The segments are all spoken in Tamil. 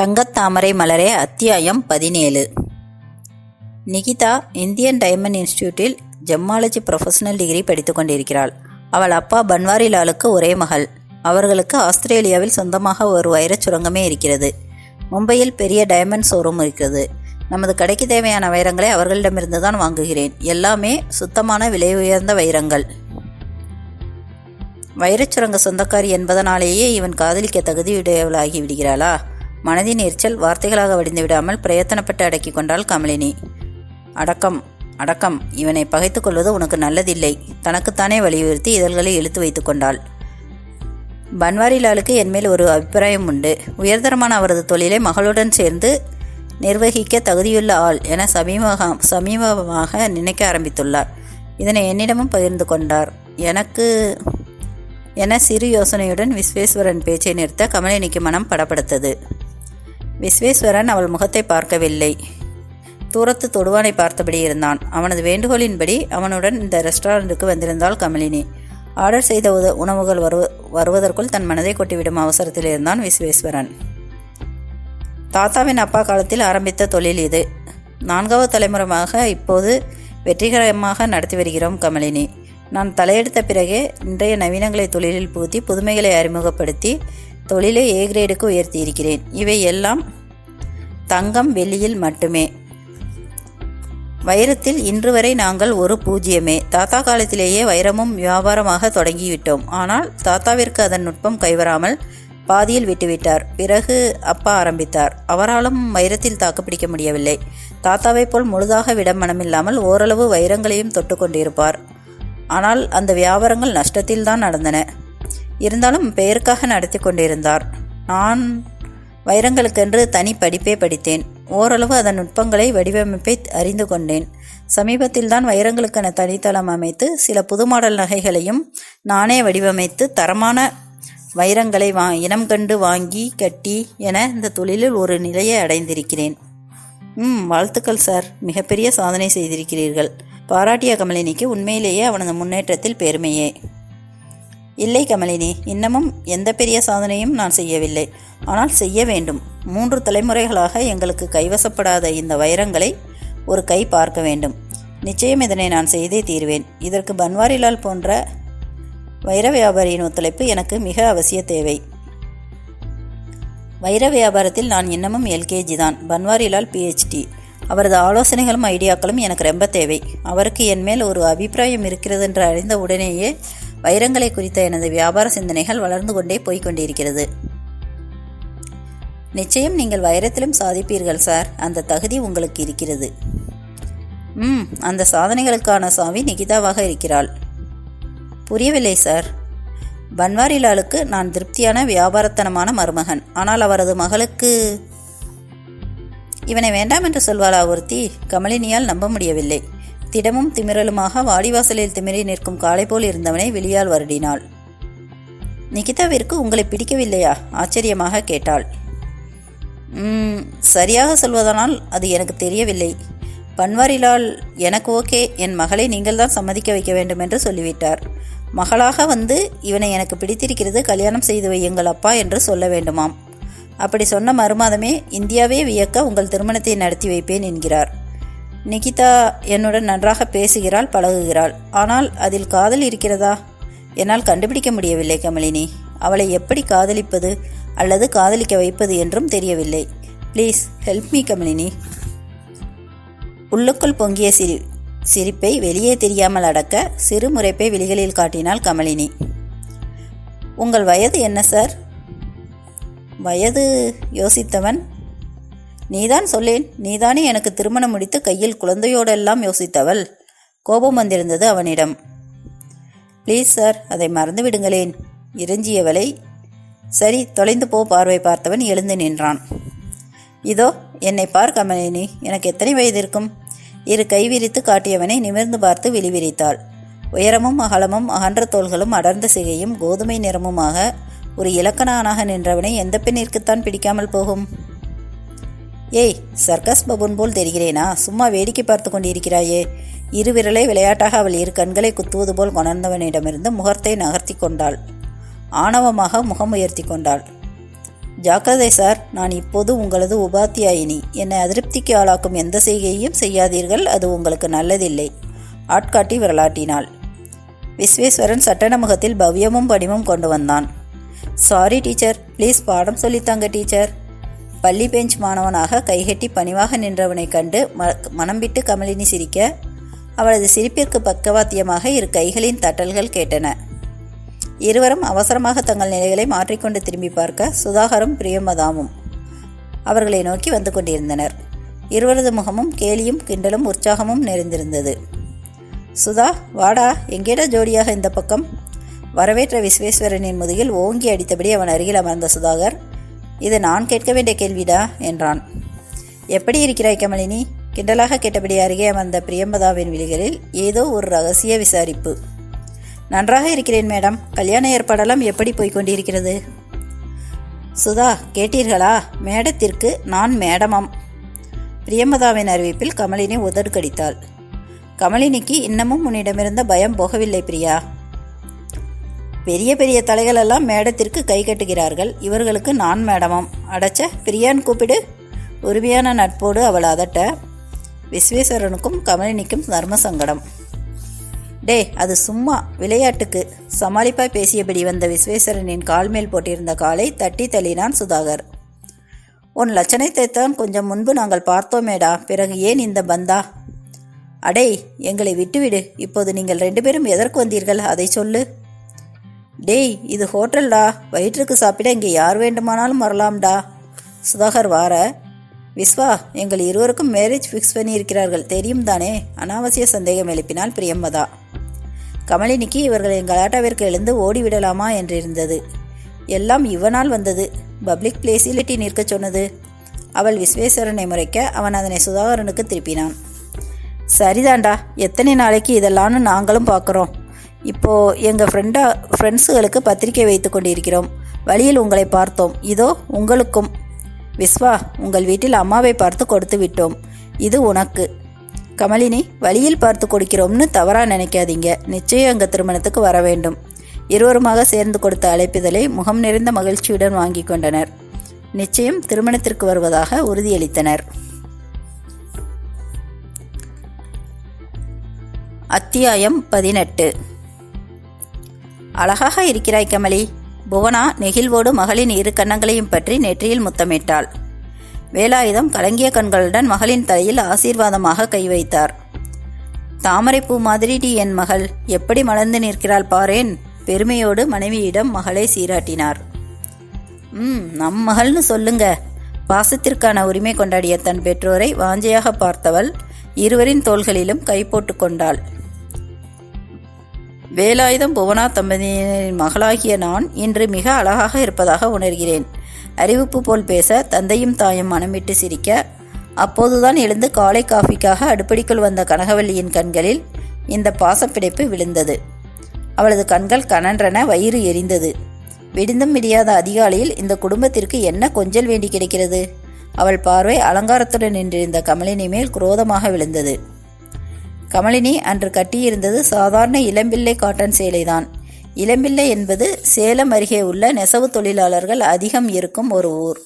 தங்கத்தாமரை மலரே அத்தியாயம் 17. நிகிதா இந்தியன் டைமண்ட் இன்ஸ்டிடியூட்டில் ஜெம்மாலஜி ப்ரொஃபஷனல் டிகிரி படித்து கொண்டிருக்கிறாள். அவள் அப்பா பன்வாரிலாலுக்கு ஒரே மகள். அவர்களுக்கு ஆஸ்திரேலியாவில் சொந்தமாக ஒரு வைரச் சுரங்கமே இருக்கிறது. மும்பையில் பெரிய டைமண்ட் ஷோரூம் இருக்கிறது. நமது கடைக்கு தேவையான வைரங்களை அவர்களிடமிருந்து தான் வாங்குகிறேன். எல்லாமே சுத்தமான விலை உயர்ந்த வைரங்கள். வைரச்சுரங்க சொந்தக்காரி என்பதனாலேயே இவன் காதலிக்க தகுதியுடையவளாகி விடுகிறாளா? மனதின் எரிச்சல் வார்த்தைகளாக வடிந்து விடாமல் பிரயத்தனப்பட்டு அடக்கி கொண்டாள் கமலினி. அடக்கம் அடக்கம், இவனை பகைத்து கொள்வது உனக்கு நல்லதில்லை. தனக்குத்தானே வலியுறுத்தி இதழ்களை இழுத்து வைத்து கொண்டாள். பன்வாரிலாலுக்கு என்மேல் ஒரு அபிப்பிராயம் உண்டு. உயர்தரமான அவரது தொழிலை மகளுடன் சேர்ந்து நிர்வகிக்க தகுதியுள்ள ஆள் என சமீபமாக நினைக்க ஆரம்பித்துள்ளார். இதனை என்னிடமும் பகிர்ந்து கொண்டார். என சிறு யோசனையுடன் விஸ்வேஸ்வரன் பேச்சை நிறுத்த கமலினிக்கு மனம் படப்படுத்தது. விஸ்வேஸ்வரன் அவள் முகத்தை பார்க்கவில்லை. தூரத்து தொடுவானை பார்த்தபடி இருந்தான். அவனது வேண்டுகோளின்படி அவனுடன் இந்த ரெஸ்டாரண்ட்டுக்கு வந்திருந்தாள் கமலினி. ஆர்டர் செய்த உணவுகள் வருவதற்குள் தன் மனதை கொட்டிவிடும் அவசரத்தில் இருந்தான் விஸ்வேஸ்வரன். தாத்தாவின் அப்பா காலத்தில் ஆரம்பித்த தொழில் இது. 4வது தலைமுறையாக இப்போது வெற்றிகரமாக நடத்தி வருகிறோம் கமலினி. நான் தலையெடுத்த பிறகே இன்றைய நவீனங்களை தொழிலில் புகுத்தி புதுமைகளை அறிமுகப்படுத்தி தொழிலை ஏ கிரேடுக்கு உயர்த்தி இருக்கிறேன். இவை எல்லாம் தங்கம் வெள்ளியில் மட்டுமே. வைரத்தில் இன்று வரை நாங்கள் ஒரு பூஜ்ஜியமே. தாத்தா காலத்திலேயே வைரமும் வியாபாரமாக தொடங்கிவிட்டோம். ஆனால் தாத்தாவிற்கு அதன் நுட்பம் கைவராமல் பாதியில் விட்டுவிட்டார். பிறகு அப்பா ஆரம்பித்தார். அவராலும் வைரத்தில் தாக்குப்பிடிக்க முடியவில்லை. தாத்தாவை போல் முழுதாக விட மனமில்லாமல் ஓரளவு வைரங்களையும் தொட்டு கொண்டிருப்பார். ஆனால் அந்த வியாபாரங்கள் நஷ்டத்தில்தான் நடந்தன. இருந்தாலும் பெயருக்காக நடத்தி கொண்டிருந்தார். நான் வைரங்களுக்கென்று தனி படிப்பே படித்தேன். ஓரளவு அதன் நுட்பங்களை வடிவமைப்பை அறிந்து கொண்டேன். சமீபத்தில்தான் வைரங்களுக்கென தனித்தளம் அமைத்து சில புது மாடல் நகைகளையும் நானே வடிவமைத்து தரமான வைரங்களை இனம் கண்டு வாங்கி கட்டி என இந்த தொழிலில் ஒரு நிலையை அடைந்திருக்கிறேன். வாழ்த்துக்கள் சார், மிகப்பெரிய சாதனை செய்திருக்கிறீர்கள். பாராட்டிய கமலினிக்கு உண்மையிலேயே அவனது முன்னேற்றத்தில் பெருமையே. இல்லை கமலினி, இன்னமும் எந்த பெரிய சாதனையும் நான் செய்யவில்லை. ஆனால் செய்ய வேண்டும். 3 தலைமுறைகளாக எங்களுக்கு கைவசப்படாத இந்த வைரங்களை ஒரு கை பார்க்க வேண்டும். நிச்சயம் இதனை நான் செய்தே தீர்வேன். இதற்கு பன்வாரிலால் போன்ற வைர வியாபாரியின் ஒத்துழைப்பு எனக்கு மிக அவசிய தேவை. வைர வியாபாரத்தில் நான் இன்னமும் எல்கேஜி தான். பன்வாரிலால் PhD. அவரது ஆலோசனைகளும் ஐடியாக்களும் எனக்கு ரொம்ப தேவை. அவருக்கு என்மேல் ஒரு அபிப்பிராயம் இருக்கிறது என்று அறிந்த உடனேயே வைரங்களை குறித்த எனது வியாபார சிந்தனைகள் வளர்ந்து கொண்டே போய்கொண்டிருக்கிறது. நிச்சயம் நீங்கள் வைரத்திலும் சாதிப்பீர்கள் சார். அந்த தகுதி உங்களுக்கு இருக்கிறது. அந்த சாதனைகளுக்கான சாவி நிகிதாவாக இருக்கிறாள். புரியவில்லை சார். பன்வாரிலாலுக்கு நான் திருப்தியான வியாபாரத்தனமான மருமகன். ஆனால் அவரது மகளுக்கு இவனை வேண்டாம் என்று சொல்வாளா ஒருத்தி? கமலினியால் நம்ப முடியவில்லை. திடமும் திமிரலுமாக வாடிவாசலில் திமிரி நிற்கும் காளை போல் இருந்தவனை வெளியால் வருடினாள். நிகிதாவிற்கு உங்களை பிடிக்கவில்லையா? ஆச்சரியமாக கேட்டாள். சரியாக சொல்வதனால் அது எனக்கு தெரியவில்லை. பன்வாரிலால் எனக்கு ஓகே, என் மகளை நீங்கள் தான் சம்மதிக்க வைக்க வேண்டும் என்று சொல்லிவிட்டார். மகளாக வந்து இவனை எனக்கு பிடித்திருக்கிறது, கல்யாணம் செய்து வையுங்கள் அப்பா என்று சொல்ல வேண்டுமாம். அப்படி சொன்ன மறுமாதமே இந்தியாவே வியக்க உங்கள் திருமணத்தை நடத்தி வைப்பேன் என்கிறார். நிகிதா என்னுடன் நன்றாக பேசுகிறாள், பழகுகிறாள். ஆனால் அதில் காதல் இருக்கிறதா? என்னால் கண்டுபிடிக்க முடியவில்லை கமலினி. அவளை எப்படி காதலிப்பது அல்லது காதலிக்க வைப்பது என்றும் தெரியவில்லை. Please help me Kamalini. உள்ளுக்குள் பொங்கிய சிரிப்பை வெளியே தெரியாமல் அடக்க சிறு முறைப்பை விழிகளில் காட்டினாள் கமலினி. உங்கள் வயது என்ன சார்? வயது யோசித்தவன், நீதான் சொல்லேன். நீதானே எனக்கு திருமணம் முடித்து கையில் குழந்தையோடெல்லாம் யோசித்தவள். கோபம் வந்திருந்தது அவனிடம். ப்ளீஸ் சார், அதை மறந்து விடுங்களேன். இறைஞ்சியவளை. சரி, தொலைந்து போ. பார்வை பார்த்தவன் எழுந்து நின்றான். இதோ என்னை பார் கமலினி, எனக்கு எத்தனை வயது இருக்கும்? 2 கை விரித்து காட்டியவனை நிமிர்ந்து பார்த்து விழிவிரித்தாள். உயரமும் அகலமும் அகன்ற தோள்களும் அடர்ந்த சிகையும் கோதுமை நிறமுமாக ஒரு இலக்கணானாக நின்றவனை எந்த பெண்ணிற்குத்தான் பிடிக்காமல் போகும்? ஏய், சர்க்கஸ் பபூன் போல் தெரிகிறேனா? சும்மா வேடிக்கை பார்த்து கொண்டிருக்கிறாயே. 2 விரலை விளையாட்டாக அவள் 2 கண்களை குத்துவது போல் கொணர்ந்தவனிடமிருந்து முகத்தை நகர்த்தி கொண்டாள். ஆணவமாக முகம் உயர்த்தி கொண்டாள். ஜாக்கிரதை சார், நான் இப்போது உங்களது உபாத்தியாயினி. என்னை அதிருப்திக்கு ஆளாக்கும் எந்த செய்கையையும் செய்யாதீர்கள், அது உங்களுக்கு நல்லதில்லை. ஆட்காட்டி விரலாட்டினாள். விஸ்வேஸ்வரன் சட்டன முகத்தில் பவ்யமும் பணிவும் கொண்டு வந்தான். சாரி டீச்சர், ப்ளீஸ் பாடம் சொல்லித்தாங்க டீச்சர். பள்ளி பெஞ்ச் மாணவனாக கைகட்டி பணிவாக நின்றவனை கண்டு மனம் விட்டு கமலினி சிரிக்க, அவளது சிரிப்பிற்கு பக்கவாத்தியமாக இரு கைகளின் தட்டல்கள் கேட்டன. இருவரும் அவசரமாக தங்கள் நிலைகளை மாற்றிக்கொண்டு திரும்பி பார்க்க சுதாகரும் பிரியமதாவும் அவர்களை நோக்கி வந்து கொண்டிருந்தனர். இருவரது முகமும் கேலியும் கிண்டலும் உற்சாகமும் நிறைந்திருந்தது. சுதா, வாடா, எங்கேடா ஜோடியாக இந்த பக்கம்? வரவேற்ற விஸ்வேஸ்வரனின் முதுகில் ஓங்கி அடித்தபடி அவன் அருகில் அமர்ந்த சுதாகர், இது நான் கேட்க வேண்டிய கேள்விடா என்றான். எப்படி இருக்கிறாய் கமலினி? கிண்டலாக கேட்டபடி அருகே அமர்ந்த பிரியம்பதாவின் விழிகளில் ஏதோ ஒரு ரகசிய விசாரிப்பு. நன்றாக இருக்கிறேன் மேடம். கல்யாண ஏற்பாடெல்லாம் எப்படி போய்கொண்டிருக்கிறது? சுதா, கேட்டீர்களா? மேடத்திற்கு நான் மேடமாம். பிரியம்பதாவின் அறிவிப்பில் கமலினி உதடு கடித்தாள். கமலினிக்கு இன்னமும் உன்னிடமிருந்த பயம் போகவில்லை பிரியா. பெரிய பெரிய தலைகளெல்லாம் மேடத்திற்கு கை கட்டுகிறார்கள், இவர்களுக்கு நான் மேடமாம். அடைச்ச, பிரியான்னு கூப்பிடு. உரிமையான நட்போடு அவள் அதட்ட விஸ்வேஸ்வரனுக்கும் கமலினிக்கும் தர்ம சங்கடம். டே, அது சும்மா விளையாட்டுக்கு சமாளிப்பாய் பேசியபடி வந்த விஸ்வேஸ்வரனின் கால் மேல் போட்டிருந்த காலை தட்டி தள்ளினான் சுதாகர். உன் லட்சணத்தைத்தான் கொஞ்சம் முன்பு நாங்கள் பார்த்தோமேடா, பிறகு ஏன் இந்த பந்தா? அடே, எங்களை விட்டுவிடு. இப்போது நீங்கள் 2 பேரும் எதற்கு வந்தீர்கள், அதை சொல்லு. டேய், இது ஹோட்டல்டா, வயிற்றுக்கு சாப்பிட இங்கே யார் வேண்டுமானாலும் வரலாம்டா. சுதாகர் வார, விஸ்வா, எங்கள் இருவருக்கும் மேரேஜ் ஃபிக்ஸ் பண்ணியிருக்கிறார்கள் தெரியும் தானே? அனாவசிய சந்தேகம் எழுப்பினாள் பிரியம்பதா. கமலினிக்கு இவர்களின் கலாட்டாவிற்கு எழுந்து ஓடிவிடலாமா என்றிருந்தது. எல்லாம் இவனால் வந்தது. பப்ளிக் பிளேஸில் நிற்கச் சொன்னது. அவள் விஸ்வேஸ்வரனை முறைக்க அவன் அதனை சுதாகரனுக்கு திருப்பினான். சரிதாண்டா, எத்தனை நாளைக்கு இதெல்லாம்னு நாங்களும் பார்க்குறோம். இப்போது எங்கள் ஃப்ரெண்ட்ஸுகளுக்கு பத்திரிக்கை வைத்து கொண்டிருக்கிறோம். வழியில் உங்களை பார்த்தோம். இதோ உங்களுக்கும். விஸ்வா, உங்கள் வீட்டில் அம்மாவை பார்த்து கொடுத்து விட்டோம். இது உனக்கு. கமலினி, வழியில் பார்த்து கொடுக்கிறோம்னு தவறாக நினைக்காதீங்க. நிச்சயம் எங்கள் திருமணத்துக்கு வர வேண்டும். இருவருமாக சேர்ந்து கொடுத்த அழைப்பிதழை முகம் நிறைந்த மகிழ்ச்சியுடன் வாங்கி கொண்டனர். நிச்சயம் திருமணத்திற்கு வருவதாக உறுதியளித்தனர். அத்தியாயம் 18. அழகாக இருக்கிறாய் கமலி. புவனா நெகிழ்வோடு மகளின் 2 கன்னங்களையும் பற்றி நெற்றியில் முத்தமிட்டாள். வேலாயுதம் கலங்கிய கண்களுடன் மகளின் தலையில் ஆசீர்வாதமாக கை வைத்தார். தாமரைப்பூ மாதிரிடி என் மகள், எப்படி மலர்ந்து நிற்கிறாள் பாரேன். பெருமையோடு மனைவியிடம் மகளை சீராட்டினார். நம் மகள்னு சொல்லுங்க. பாசத்திற்கான உரிமை கொண்டாடிய தன் பெற்றோரை வாஞ்சையாக பார்த்தவள் இருவரின் தோள்களிலும் கை போட்டு கொண்டாள். வேலாயுதம் புவனா தம்பதியின் மகளாகிய நான் இன்று மிக அழகாக இருப்பதாக உணர்கிறேன். அறிவிப்பு போல் பேச தந்தையும் தாயும் மனமிட்டு சிரிக்க, அப்போதுதான் எழுந்து காலை காஃபிக்காக அடுப்படிக்குள் வந்த கனகவல்லியின் கண்களில் இந்த பாசப்பிடிப்பு விழுந்தது. அவளது கண்கள் கனன்றன, வயிறு எரிந்தது. விடிந்தும் விடியாத அதிகாலையில் இந்த குடும்பத்திற்கு என்ன கொஞ்சல் வேண்டி கிடைக்கிறது? அவள் பார்வை அலங்காரத்துடன் நின்றிருந்த கமலினி மேல் குரோதமாக விழுந்தது. கமலினி அன்று கட்டியிருந்தது சாதாரண இளம்பிள்ளை காட்டன் சேலைதான். இளம்பிள்ளை என்பது சேலம் அருகே உள்ள நெசவு தொழிலாளர்கள் அதிகம் இருக்கும் ஒரு ஊர்.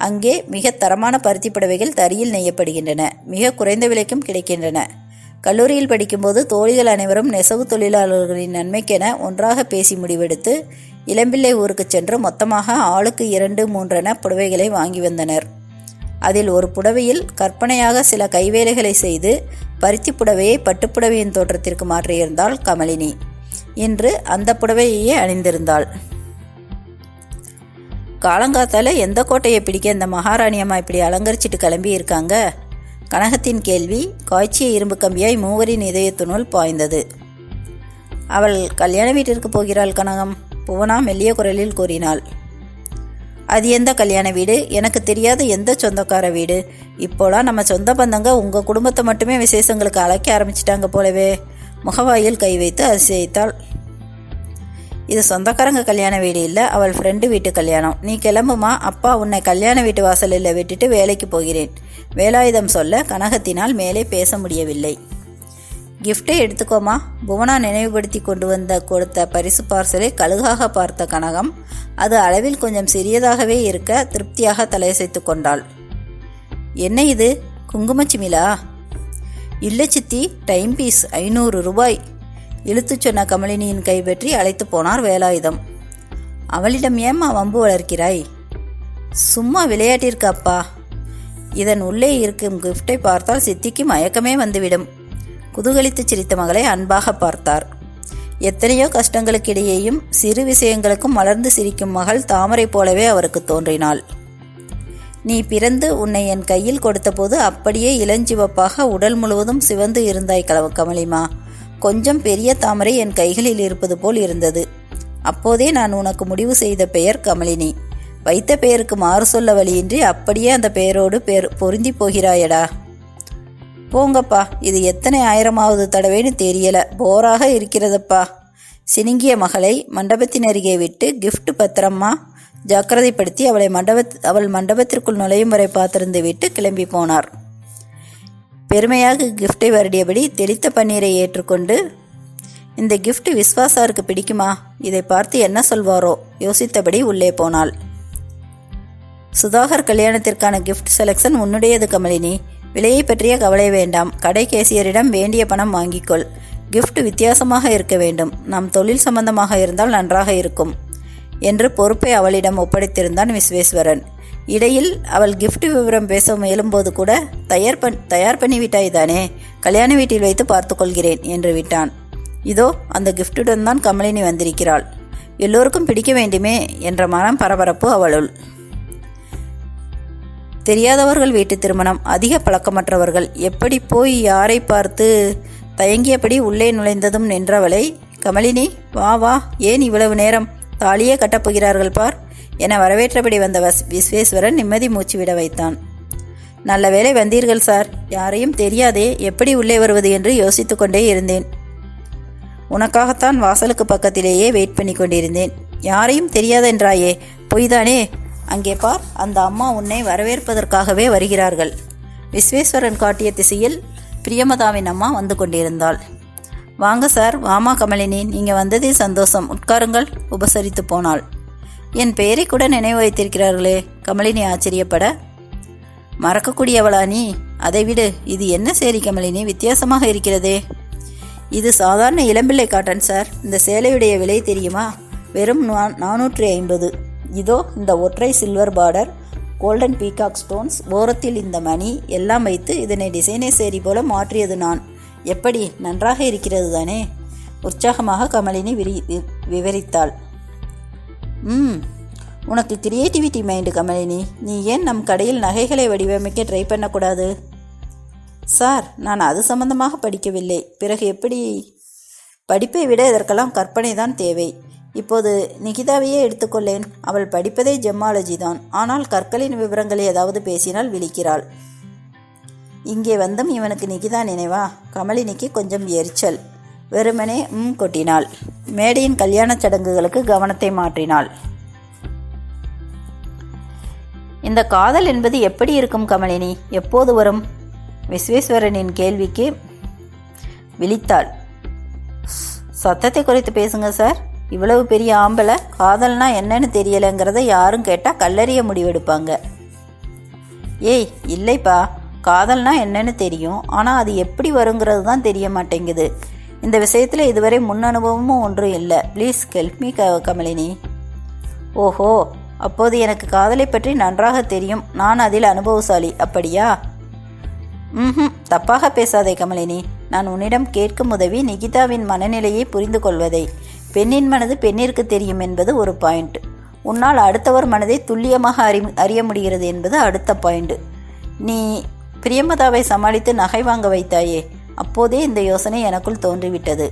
அங்கே மிக தரமான பருத்தி புடவைகள் தறியில் நெய்யப்படுகின்றன. மிக குறைந்த விலைக்கும் கிடைக்கின்றன. கல்லூரியில் படிக்கும்போது தோழிகள் அனைவரும் நெசவு தொழிலாளர்களின் நன்மைக்கென ஒன்றாக பேசி முடிவெடுத்து இளம்பிள்ளை ஊருக்கு சென்று மொத்தமாக ஆளுக்கு 2-3 புடவைகளை வாங்கி வந்தனர். அதில் ஒரு புடவையில் கற்பனையாக சில கைவேலைகளை செய்து பருத்தி புடவையை பட்டுப்புடவையின் தோற்றத்திற்கு மாற்றியிருந்தாள் கமலினி. இன்று அந்த புடவையையே அணிந்திருந்தாள். காலங்காத்தால எந்த கோட்டையை பிடிக்க இந்த மகாராணி அம்மா இப்படி அலங்கரிச்சிட்டு கிளம்பி இருக்காங்க? கனகத்தின் கேள்வி காய்ச்சிய இரும்பு கம்பியாய் மூவரின் இதயத்தினுள் பாய்ந்தது. அவள் கல்யாண வீட்டிற்கு போகிறாள் கனகம், புவனா மெல்லிய குரலில் கூறினாள். அது எந்த கல்யாண வீடு? எனக்கு தெரியாத எந்த சொந்தக்கார வீடு? இப்போலாம் நம்ம சொந்த பந்தங்க உங்கள் குடும்பத்தை மட்டுமே விசேஷங்களுக்கு அழைக்க ஆரம்பிச்சிட்டாங்க போலவே. முகவாயில் கை வைத்து அதிசயித்தாள். இது சொந்தக்காரங்க கல்யாண வீடு இல்லை, அவள் ஃப்ரெண்டு வீட்டு கல்யாணம். நீ கிளம்புமா, அப்பா உன்னை கல்யாண வீட்டு வாசலில் விட்டுட்டு வேலைக்கு போகிறேன். வேலாயுதம் சொல்ல கனகத்தினால் மேலே பேச முடியவில்லை. கிஃப்டை எடுத்துக்கோமா. புவனா நினைவுபடுத்தி கொடுத்த பரிசு பார்சலை கழுகாக பார்த்த கனகம் அது அளவில் கொஞ்சம் சிறியதாகவே இருக்க திருப்தியாக தலையசைத்து கொண்டாள். என்ன இது, குங்குமச்சிமிலா? இல்லை சித்தி, டைம் பீஸ், 500 ரூபாய். இழுத்துச் சொன்ன கமலினியின் கைப்பற்றி அழைத்து போனார் வேலாயுதம். அவளிடம் ஏம்மா வம்பு வளர்க்கிறாய்? சும்மா விளையாட்டிற்கு அப்பா. இதன் உள்ளே இருக்கும் கிஃப்டை பார்த்தால் சித்திக்கு மயக்கமே வந்துவிடும். குதூகலித்து சிரித்த மகளை அன்பாக பார்த்தார். எத்தனையோ கஷ்டங்களுக்கிடையேயும் சிறு விஷயங்களுக்கும் மலர்ந்து சிரிக்கும் மகள் தாமரை போலவே அவருக்கு தோன்றினாள். நீ பிறந்து உன்னை என் கையில் கொடுத்தபோது அப்படியே இளஞ்சிவப்பாக உடல் முழுவதும் சிவந்து இருந்தாய் கமலிமா. கொஞ்சம் பெரிய தாமரை என் கைகளில் இருப்பது போல் இருந்தது. அப்போதே நான் உனக்கு முடிவு செய்த பெயர் கமலினி. வைத்த பெயருக்கு மாறு சொல்ல வழியின்றி அப்படியே அந்த பெயரோடு பொருந்தி போகிறாயடா. போங்கப்பா, இது எத்தனை 1000வது தடவைன்னு தெரியல, போராக இருக்கிறதப்பா. சினுங்கிய மகளை மண்டபத்தின் அருகே விட்டு கிஃப்ட் பத்திரமா ஜாக்கிரதைப்படுத்தி அவள் மண்டபத்திற்குள் நுழையும் வரை பார்த்திருந்து விட்டு கிளம்பி போனார். பெருமையாக கிஃப்டை வருடியபடி தெளித்த பன்னீரை ஏற்றுக்கொண்டு, இந்த கிஃப்ட் விஸ்வாசாருக்கு பிடிக்குமா? இதை பார்த்து என்ன சொல்வாரோ யோசித்தபடி உள்ளே போனாள். சுதாகர் கல்யாணத்திற்கான கிஃப்ட் செலெக்ஷன் உன்னுடையது கமலினி. விலையை பற்றிய கவலை வேண்டாம். கடை கேசியரிடம் வேண்டிய பணம் வாங்கிக்கொள். கிஃப்ட் வித்தியாசமாக இருக்க வேண்டும். நம் தொழில் சம்பந்தமாக இருந்தால் நன்றாக இருக்கும் என்று பொறுப்பை அவளிடம் ஒப்படைத்திருந்தான் விஸ்வேஸ்வரன். இடையில் அவள் கிஃப்ட் விவரம் பேச முயலும்போது கூட தயார் பண்ணிவிட்டாய் தானே, கல்யாண வீட்டில் வைத்து பார்த்து கொள்கிறேன் என்று விட்டான். இதோ அந்த கிஃப்டுடன் தான் கமலினி வந்திருக்கிறாள். எல்லோருக்கும் பிடிக்க வேண்டுமே என்ற மனம் பரபரப்பு அவளுள். தெரியாதவர்கள் வீட்டு திருமணம், அதிக பழக்கமற்றவர்கள். எப்படி போய் யாரை பார்த்து தயங்கியபடி உள்ளே நுழைந்ததும் நின்றவளை, கமலினி வா வா, ஏன் இவ்வளவு நேரம், தாலியே கட்டப்போகிறார்கள் பார் என வரவேற்றபடி வந்த விஸ்வேஸ்வரன் நிம்மதி மூச்சு விட வைத்தான். நல்ல வேளை வந்தீர்கள் சார். யாரையும் தெரியாதே, எப்படி உள்ளே வருவது என்று யோசித்து கொண்டே இருந்தேன். உனக்காகத்தான் வாசலுக்கு பக்கத்திலேயே வெயிட் பண்ணி கொண்டிருந்தேன். யாரையும் தெரியாதென்றாயே, பொய்தானே? அங்கே பார், அந்த அம்மா உன்னை வரவேற்பதற்காகவே வருகிறார்கள். விஸ்வேஸ்வரன் காட்டிய திசையில் பிரியமதாவின் அம்மா வந்து கொண்டிருந்தாள். வாங்க சார், வாமா கமலினி, நீங்கள் வந்ததே சந்தோஷம், உட்காருங்கள், உபசரித்து போனாள். என் பெயரை கூட நினைவு வைத்திருக்கிறார்களே, கமலினி ஆச்சரியப்பட. மறக்கக்கூடியவளா நீ? அதை விடு, இது என்ன சேரி கமலினி, வித்தியாசமாக இருக்கிறதே. இது சாதாரண இளம்பிள்ளை காட்டன் சார். இந்த சேலையுடைய விலை தெரியுமா? வெறும் 450. இதோ இந்த ஒற்றை silver border, golden peacock stones, ஓரத்தில் இந்த மணி எல்லாம் வைத்து இதனை டிசைனர் சேரி போல மாற்றியது நான். எப்படி, நன்றாக இருக்கிறது தானே? உற்சாகமாக கமலினி விவரித்தாள். உனக்கு கிரியேட்டிவிட்டி மைண்டு கமலினி. நீ ஏன் நம் கடையில் நகைகளை வடிவமைக்க ட்ரை பண்ணக்கூடாது? சார், நான் அது சம்பந்தமாக படிக்கவில்லை. பிறகு எப்படி? படிப்பை விட இதற்கெல்லாம் கற்பனை தான் தேவை. இப்போது நிகிதாவையே எடுத்துக்கொள்ளேன். அவள் படிப்பதே ஜெம்மாலஜி தான். ஆனால் கற்களின் விவரங்களை ஏதாவது பேசினால் விழிக்கிறாள். இங்கே வந்தும் இவனுக்கு நிகிதா நினைவா? கமலினிக்கு கொஞ்சம் எரிச்சல். வெறுமனே கொட்டினாள். மேடையின் கல்யாணச் சடங்குகளுக்கு கவனத்தை மாற்றினாள். இந்த காதல் என்பது எப்படி இருக்கும் கமலினி? எப்போது வரும்? விஸ்வேஸ்வரனின் கேள்விக்கு விழித்தாள். சத்தத்தை குறைத்து பேசுங்க சார். இவ்வளவு பெரிய ஆம்பளை காதல்னா என்னன்னு தெரியலைங்கிறத யாரும் கேட்டால் கல்லறிய முடிவெடுப்பாங்க. ஏய் இல்லைப்பா, காதல்னா என்னன்னு தெரியும், ஆனால் அது எப்படி வருங்கிறது தான் தெரிய மாட்டேங்குது. இந்த விஷயத்தில் இதுவரை முன் அனுபவமும் ஒன்றும் இல்லை. Please help me Kamalini. ஓஹோ, அப்போது எனக்கு காதலை பற்றி நன்றாக தெரியும். நான் அதில் அனுபவசாலி, அப்படியா? தப்பாக பேசாதே கமலினி. நான் உன்னிடம் கேட்கும் உதவி நிகிதாவின் மனநிலையை புரிந்து கொள்வதை. பெண்ணின் மனது பெண்ணிற்கு தெரியும் என்பது ஒரு பாயிண்ட். உன்னால் அடுத்தவர் மனதை துல்லியமாக அறிய முடிகிறது என்பது அடுத்த பாயிண்ட். நீ பிரியமதாவை சமாளித்து நகை வாங்க வைத்தாயே, அப்போதே இந்த யோசனை எனக்குள் தோன்றிவிட்டது.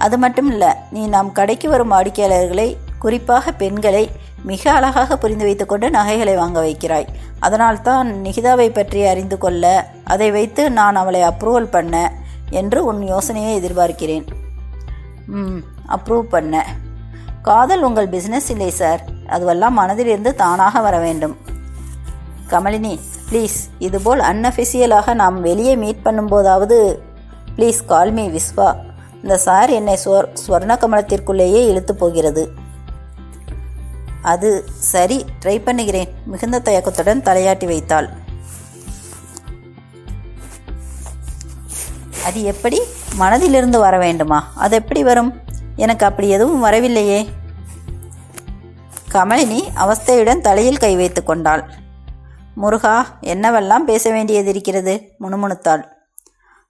அது மட்டும் இல்லை, நீ நம் கடைக்கு வரும் வாடிக்கையாளர்களை, குறிப்பாக பெண்களை மிக அழகாக புரிந்து வைத்துக்கொண்டு நகைகளை வாங்க வைக்கிறாய். அதனால்தான் நிகிதாவை பற்றி அறிந்து கொள்ள, அதை வைத்து நான் அவளை அப்ரூவல் பண்ண என்று உன் யோசனையை எதிர்பார்க்கிறேன். அப்ரூவ் பண்ண. காதல் உங்கள் பிஸ்னஸ் இல்லை சார். அதுவெல்லாம் மனதிலிருந்து தானாக வர வேண்டும். கமலினி ப்ளீஸ், இதுபோல் அன்அஃபிஷியலாக நாம் வெளியே மீட் பண்ணும்போதாவது ப்ளீஸ் கால் மீ விஸ்வா. இந்த சார் என்னை ஸ்வர்ண கமலத்திற்குள்ளேயே இழுத்து போகிறது. அது சரி, ட்ரை பண்ணுகிறேன். மிகுந்த தயக்கத்துடன் தலையாட்டி வைத்தாள். அது எப்படி? மனதிலிருந்து வர வேண்டுமா? அது எப்படி வரும்? எனக்கு அப்படி எதுவும் வரவில்லையே. கமலினி அவஸ்தையுடன் தலையில் கை வைத்து கொண்டாள். முருகா, என்னவெல்லாம் பேச வேண்டியது இருக்கிறது, முணுமுணுத்தாள்.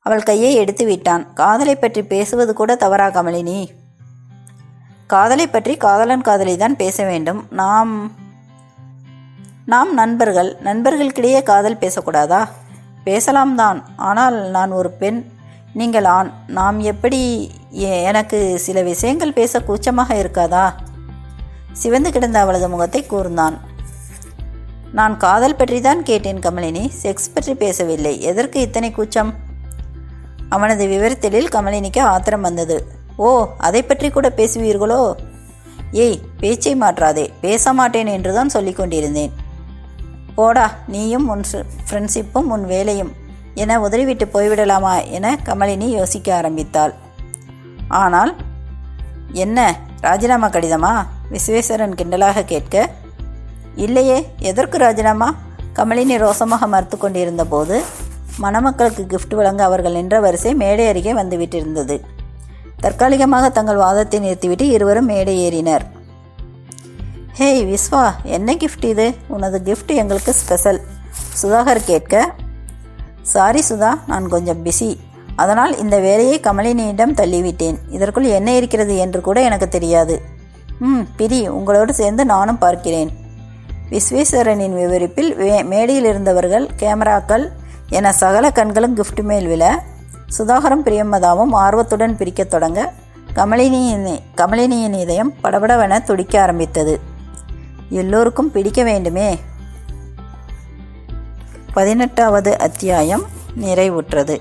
அவள் கையை எடுத்து விட்டான். காதலை பற்றி பேசுவது கூட தவறா கமலினி? காதலை பற்றி காதலன் காதலி தான் பேச வேண்டும். நாம் நண்பர்களுக்கிடையே காதல் பேசக்கூடாதா? பேசலாம் தான். ஆனால் நான் ஒரு பெண், நீங்கள் ஆண். நாம் எப்படி? எனக்கு சில விஷயங்கள் பேச கூச்சமாக இருக்காதா? சிவந்து கிடந்த அவளது முகத்தை கூர்ந்தான். நான் காதல் பற்றி தான் கேட்டேன் கமலினி, செக்ஸ் பற்றி பேசவில்லை. எதற்கு இத்தனை கூச்சம்? அவனது விவரத்திலில் கமலினிக்கு ஆத்திரம் வந்தது. ஓ, அதை பற்றி கூட பேசுவீர்களோ? ஏய், பேச்சை மாற்றாதே. பேச மாட்டேன் என்றுதான் சொல்லிக் கொண்டிருந்தேன். போடா, நீயும் உன் ஃப்ரெண்ட்ஷிப்பும் உன் வேலையும் என உதறிவிட்டு போய்விடலாமா என கமலினி யோசிக்க ஆரம்பித்தாள். ஆனால் என்ன, ராஜினாமா கடிதமா? விஸ்வேஸ்வரன் கிண்டலாக கேட்க, இல்லையே, எதற்கு ராஜினாமா? கமலினி ரோசமாக மறுத்து கொண்டிருந்த போது மணமக்களுக்கு கிஃப்ட் வழங்க அவர்கள் நின்ற வரிசை மேடை அருகே வந்துவிட்டிருந்தது. தற்காலிகமாக தங்கள் வாதத்தை நிறுத்திவிட்டு இருவரும் மேடை ஏறினர். ஹேய் விஸ்வா, என்ன கிஃப்ட் இது? உனது கிஃப்ட் எங்களுக்கு ஸ்பெஷல், சுதாகர் கேட்க, சாரி சுதா, நான் கொஞ்சம் பிஸி, அதனால் இந்த வேலையை கமலினியிடம் தள்ளிவிட்டேன். இதற்குள் என்ன இருக்கிறது என்று கூட எனக்கு தெரியாது. பிரி, உங்களோடு சேர்ந்து நானும் பார்க்கிறேன். விஸ்வேஸ்வரனின் விவரிப்பில் மேடையில் இருந்தவர்கள், கேமராக்கள் என சகல கண்களும் கிஃப்ட் மேல் விழ, சுதாகரும் பிரியமதாவும் ஆர்வத்துடன் பிரிக்கத் தொடங்க கமலினியின் இதயம் படபடவென துடிக்க ஆரம்பித்தது. எல்லோருக்கும் பிடிக்க வேண்டுமே. 18வது அத்தியாயம் நிறைவுற்றது.